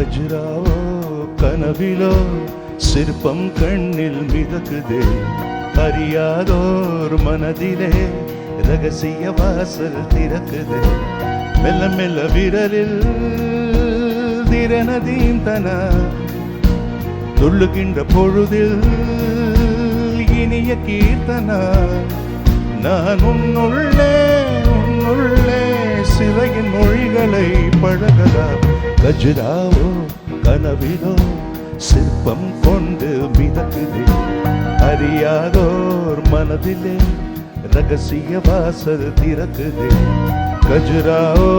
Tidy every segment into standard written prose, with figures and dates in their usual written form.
கஜ்ராவோ கனவிலோ சிற்பம் கண்ணில் மிதக்குதே, அறியாதோர் மனதிலே ரகசிய வாசல் திறக்குது. மெல்ல மெல்ல விரலில் திறனதீந்தன, துள்ளுகின்ற பொழுதில் இனிய கீர்த்தனா. நான் உன்னுள்ளே சிறையின் மொழிகளை பழகலாம். கஜ்ராவோ கனவிலோ சிற்பம் கொண்டு மிதக்குதே, அறியாதோர் மனதிலே ரகசிய வாசல் திறக்குதே. கஜ்ராவோ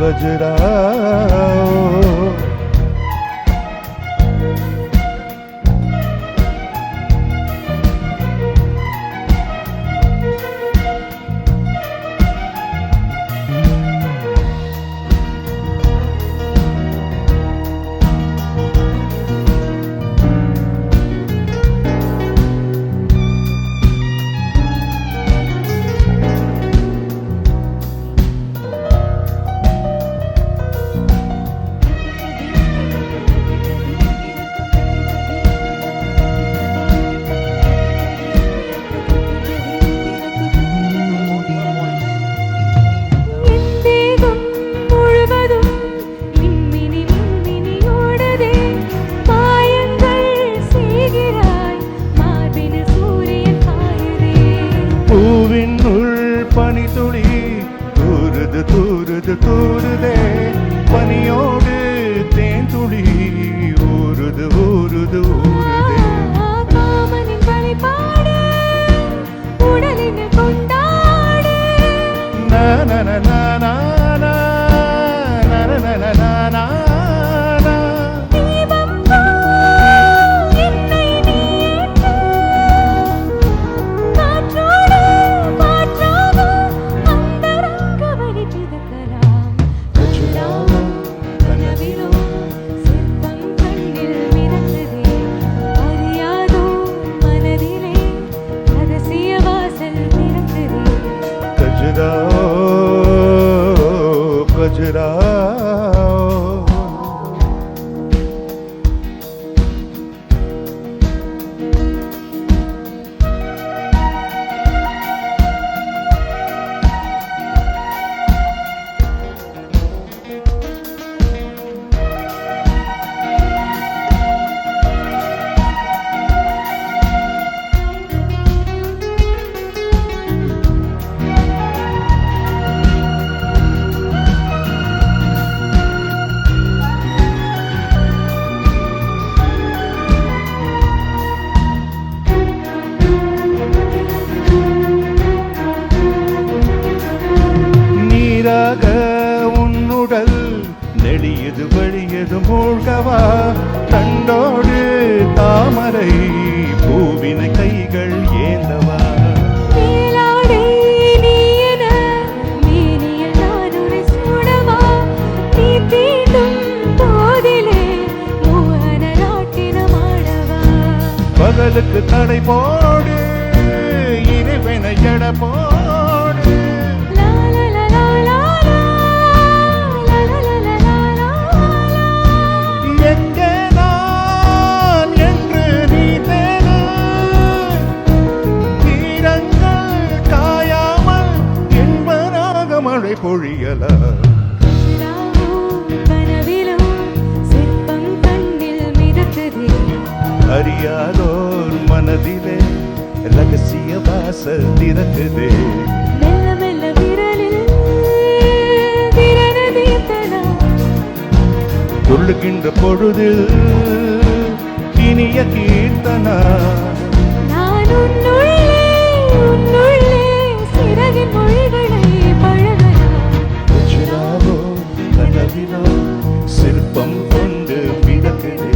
கஜ்ராவோ பனித்துளி தூருது தூருது தூருதே, பனியோடு தேன் துளி ஊருது ஊருது ஊருதே. காமனின் வழிபாடு உடலின் கொண்டாடு, உன்னுடல் நெளியது வழியது மூழ்கவா, தண்டோடு தாமரை பூவினை கைகள் ஏந்தவா. பகலுக்கு தடை போடு, இறைவனை எட போடு. எங்கே நான் என்று நீ தேடு, தீரங்கள் காயாமல் என்பதாக மழை பொழியலா. அறியாதோர் மனதிலே ரகசிய வாசல் திறக்குதே. மெல்ல மெல்ல விரலில் திறனதீந்தன, துள்ளுகின்ற பொழுதில் இனிய கீர்த்தனா. நான் உன்னுள்ளே சிறகின் மொழிகளை பழகலாம். கஜ்ராவோ கனவிலோ சிற்பம் கொண்டு மிதக்குதே,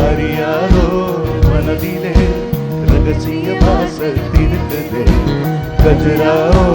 அறியாதோ மனதிலே ரகசிய வாசல் திறக்குதே. கஜ்ராவோ